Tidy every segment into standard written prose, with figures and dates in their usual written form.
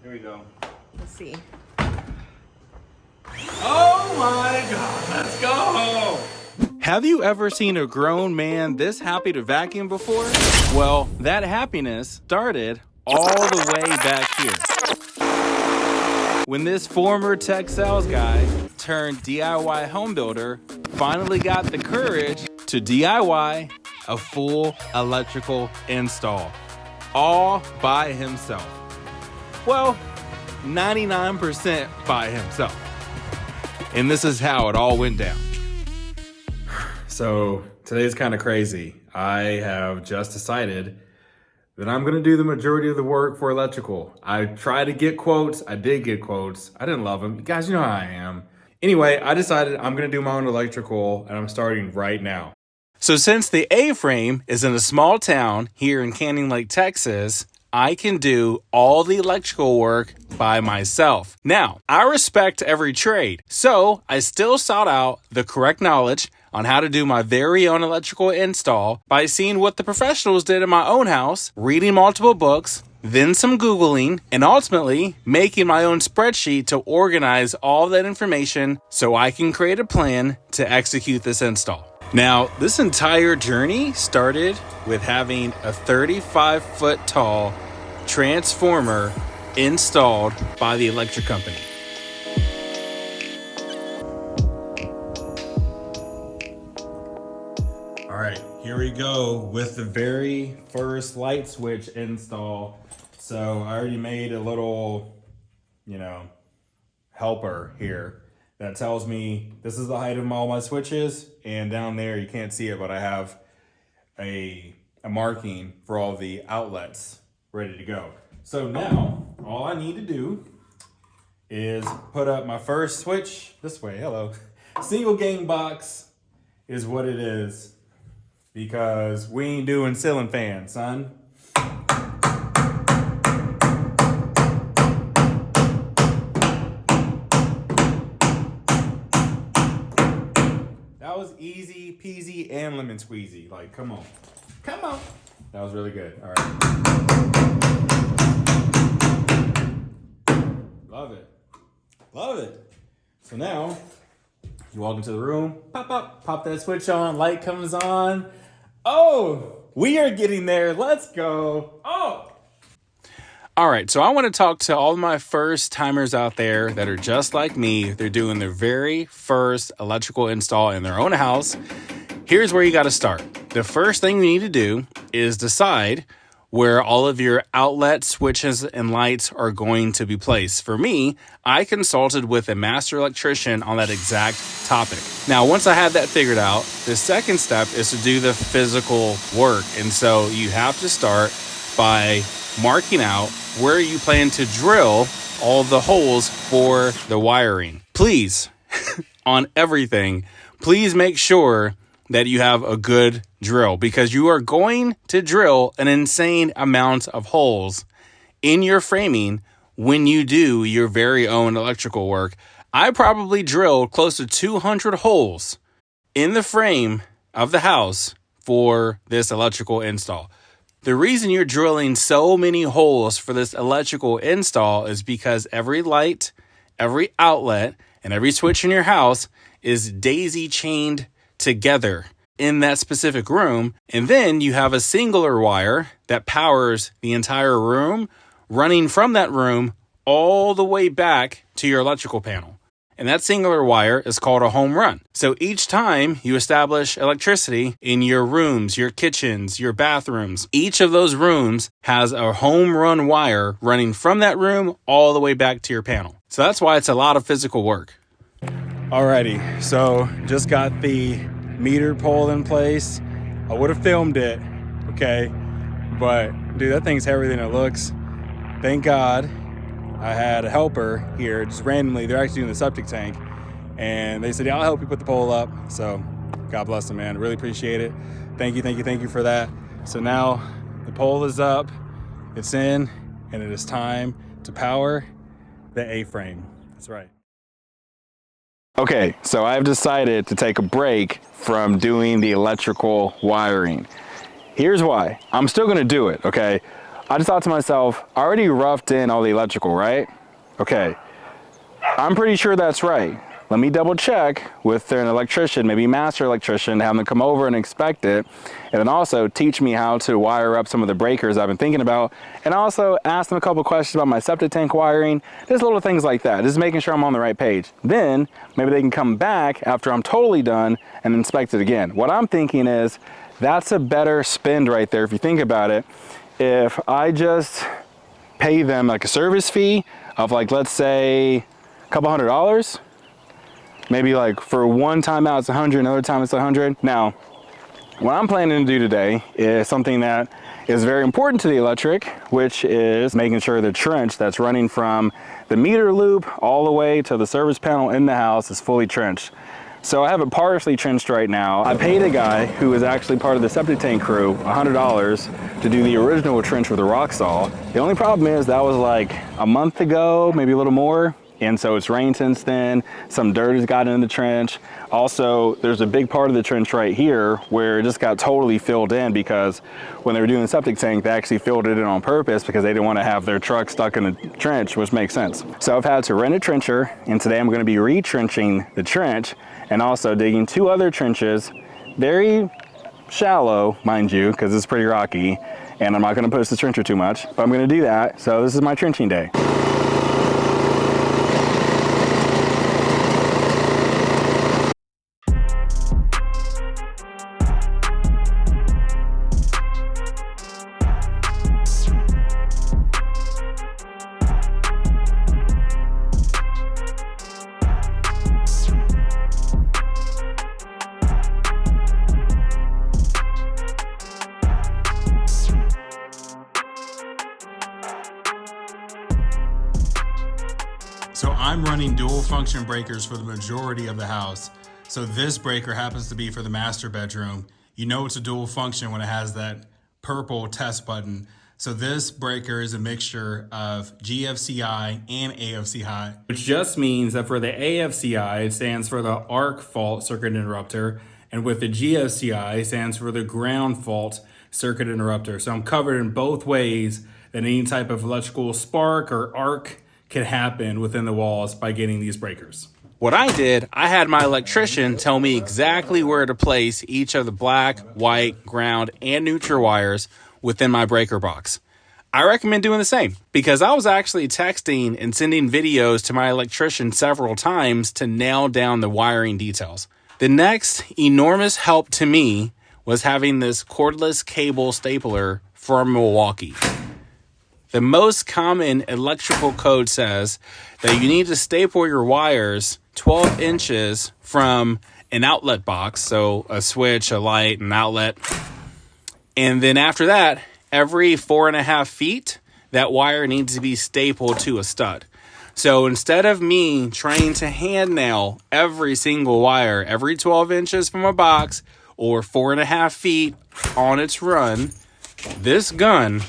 Here we go. Let's see. Oh my God, let's go! Have you ever seen a grown man this happy to vacuum before? Well, that happiness started all the way back here. When this former tech sales guy turned DIY home builder finally got the courage to DIY a full electrical install, all by himself. Well, 99% by himself. And this is how it all went down. So today's kind of crazy. I have just decided that I'm gonna do the majority of the work for electrical. I tried to get quotes. I did get quotes. I didn't love them. You guys, you know how I am. Anyway, I decided I'm gonna do my own electrical and I'm starting right now. So since the A-frame is in a small town here in Canyon Lake, Texas, I can do all the electrical work by myself. Now, I respect every trade, so I still sought out the correct knowledge on how to do my very own electrical install by seeing what the professionals did in my own house, reading multiple books, then some Googling, and ultimately making my own spreadsheet to organize all that information so I can create a plan to execute this install. Now, this entire journey started with having a 35-foot tall transformer installed by the electric company. All right, here we go with the very first light switch install. So I already made a little, helper here that tells me this is the height of all my switches, and down there you can't see it, but I have a marking for all the outlets ready to go. So now all I need to do is put up my first switch this way. Hello. Single gang box is what it is, because we ain't doing ceiling fans, son. That was easy peasy and lemon squeezy. Like, come on. Come on. That was really good. All right. Love it. Love it. So now, you walk into the room, pop that switch on, light comes on. Oh, we are getting there. Let's go. Oh. All right, so I want to talk to all my first timers out there that are just like me. They're doing their very first electrical install in their own house. Here's where you got to start. The first thing you need to do is decide where all of your outlet switches and lights are going to be placed. For me, I consulted with a master electrician on that exact topic. Now, once I had that figured out, the second step is to do the physical work. And so you have to start by marking out where you plan to drill all the holes for the wiring. Please, on everything, please make sure that you have a good drill, because you are going to drill an insane amount of holes in your framing when you do your very own electrical work. I probably drilled close to 200 holes in the frame of the house for this electrical install. The reason you're drilling so many holes for this electrical install is because every light, every outlet, and every switch in your house is daisy chained together in that specific room. And then you have a singular wire that powers the entire room, running from that room all the way back to your electrical panel. And that singular wire is called a home run. So each time you establish electricity in your rooms, your kitchens, your bathrooms, each of those rooms has a home run wire running from that room all the way back to your panel. So that's why it's a lot of physical work. Alrighty, so just got the meter pole in place. I would have filmed it, okay? But dude, that thing's heavier than it looks. Thank God I had a helper here, just randomly. They're actually doing the septic tank, and they said, yeah, I'll help you put the pole up. So God bless them, man. Really appreciate it. Thank you for that. So now the pole is up, it's in, and it is time to power the A-frame. That's right. Okay, so I've decided to take a break from doing the electrical wiring. Here's why. I'm still gonna do it, okay? I just thought to myself, I already roughed in all the electrical, right? Okay, I'm pretty sure that's right. Let me double check with an electrician, maybe master electrician, to have them come over and inspect it, and then also teach me how to wire up some of the breakers I've been thinking about, and also ask them a couple questions about my septic tank wiring, just little things like that, just making sure I'm on the right page. Then maybe they can come back after I'm totally done and inspect it again. What I'm thinking is that's a better spend right there if you think about it. If I just pay them like a service fee of like, let's say a couple $100, maybe like for one time out it's 100, another time it's 100. Now, what I'm planning to do today is something that is very important to the electric, which is making sure the trench that's running from the meter loop all the way to the service panel in the house is fully trenched. So I have it partially trenched right now. I paid a guy who is actually part of the septic tank crew $100 to do the original trench with a rock saw. The only problem is that was like a month ago, maybe a little more. And so it's rained since then. Some dirt has gotten in the trench. Also, there's a big part of the trench right here where it just got totally filled in because when they were doing the septic tank, they actually filled it in on purpose because they didn't want to have their truck stuck in the trench, which makes sense. So I've had to rent a trencher, and today I'm going to be retrenching the trench and also digging 2 other trenches, very shallow, mind you, because it's pretty rocky, and I'm not going to push the trencher too much, but I'm going to do that. So this is my trenching day. So I'm running dual function breakers for the majority of the house. So this breaker happens to be for the master bedroom. You know it's a dual function when it has that purple test button. So this breaker is a mixture of GFCI and AFCI, which just means that for the AFCI, it stands for the arc fault circuit interrupter, and with the GFCI, it stands for the ground fault circuit interrupter. So I'm covered in both ways that any type of electrical spark or arc can happen within the walls by getting these breakers. What I did, I had my electrician tell me exactly where to place each of the black, white, ground, and neutral wires within my breaker box. I recommend doing the same because I was actually texting and sending videos to my electrician several times to nail down the wiring details. The next enormous help to me was having this cordless cable stapler from Milwaukee. The most common electrical code says that you need to staple your wires 12 inches from an outlet box, so a switch, a light, an outlet. And then after that, every 4.5 feet, that wire needs to be stapled to a stud. So instead of me trying to hand nail every single wire every 12 inches from a box or 4.5 feet on its run, this gun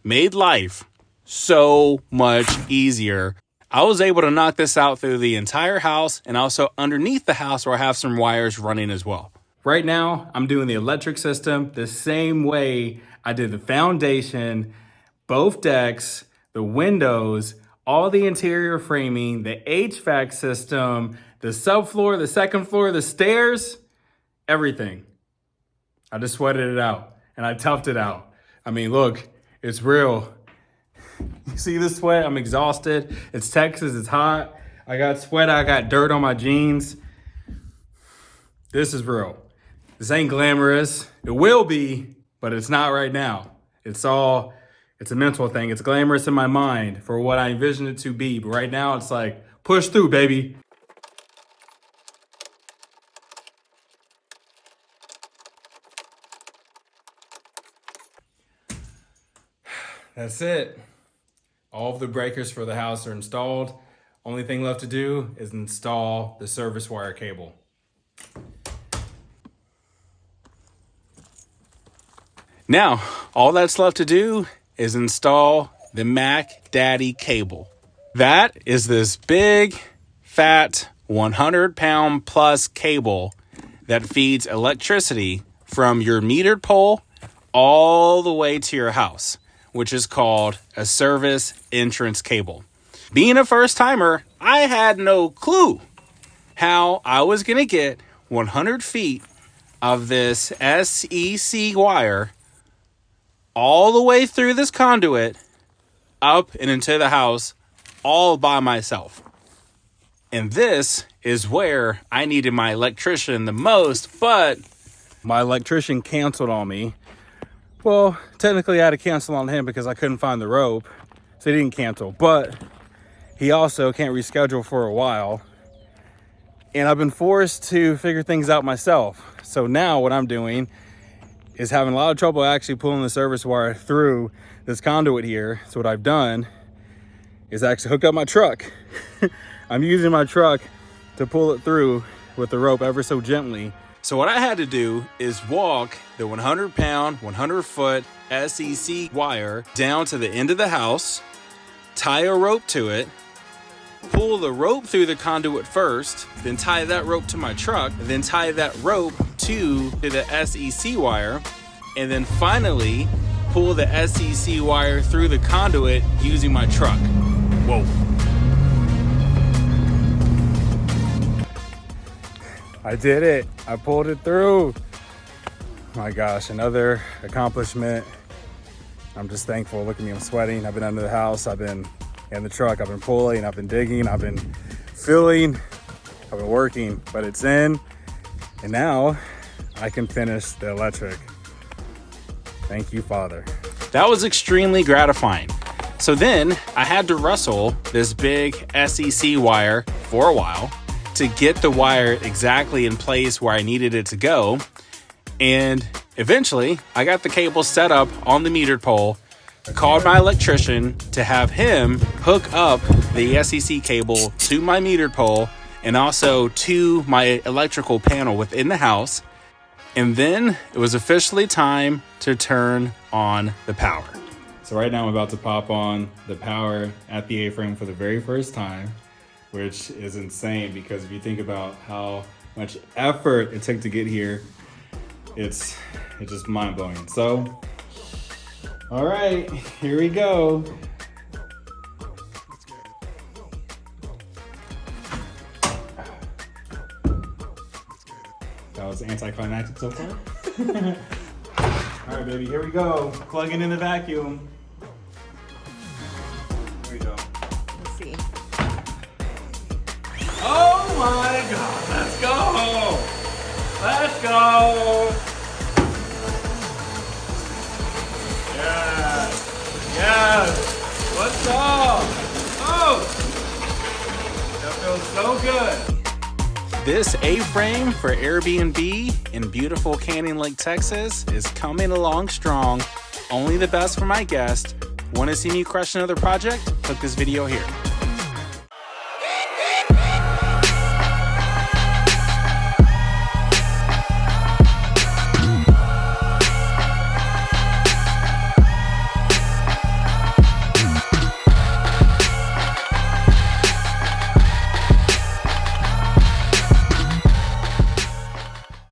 made life so much easier. I was able to knock this out through the entire house and also underneath the house where I have some wires running as well. Right now, I'm doing the electric system the same way I did the foundation, both decks, the windows, all the interior framing, the HVAC system, the subfloor, the second floor, the stairs, everything. I just sweated it out and I toughed it out. I mean, look, it's real. You see this sweat? I'm exhausted. It's Texas, it's hot. I got sweat, I got dirt on my jeans. This is real. This ain't glamorous. It will be, but it's not right now. It's a mental thing. It's glamorous in my mind for what I envision it to be. But right now it's like, push through, baby. That's it. All of the breakers for the house are installed. Only thing left to do is install the service wire cable. Now, all that's left to do is install the Mac Daddy cable. That is this big, fat, 100-pound plus cable that feeds electricity from your metered pole all the way to your house. which is called a service entrance cable. Being a first timer, I had no clue how I was going to get 100 feet of this SEC wire all the way through this conduit up and into the house all by myself. And this is where I needed my electrician the most, but my electrician canceled on me. Well, technically I had to cancel on him because I couldn't find the rope, so he didn't cancel, but he also can't reschedule for a while. And I've been forced to figure things out myself. So now what I'm doing is having a lot of trouble actually pulling the service wire through this conduit here. So what I've done is actually hook up my truck. I'm using my truck to pull it through with the rope ever so gently. So what I had to do is walk the 100-pound, 100-foot SEC wire down to the end of the house, tie a rope to it, pull the rope through the conduit first, then tie that rope to my truck, then tie that rope to the SEC wire, and then finally pull the SEC wire through the conduit using my truck. Whoa. I did it. I pulled it through. My gosh, another accomplishment. I'm just thankful. Look at me, I'm sweating. I've been under the house. I've been in the truck. I've been pulling. I've been digging. I've been filling. I've been working, but it's in. And now I can finish the electric. Thank you, Father. That was extremely gratifying. So then I had to wrestle this big SEC wire for a while to get the wire exactly in place where I needed it to go. And eventually I got the cable set up on the metered pole, called my electrician to have him hook up the SEC cable to my metered pole and also to my electrical panel within the house. And then it was officially time to turn on the power. So right now I'm about to pop on the power at the A-frame for the very first time, which is insane because if you think about how much effort it took to get here, it's just mind-blowing. So, all right, here we go. That was anticlimactic so far. All right, baby, here we go. Plugging in the vacuum. Here we go. Let's see. Oh my God, let's go! Let's go! Yes! Yes! What's up? Oh! That feels so good. This A-frame for Airbnb in beautiful Canyon Lake, Texas is coming along strong. Only the best for my guest. Want to see me crush another project? Click this video here.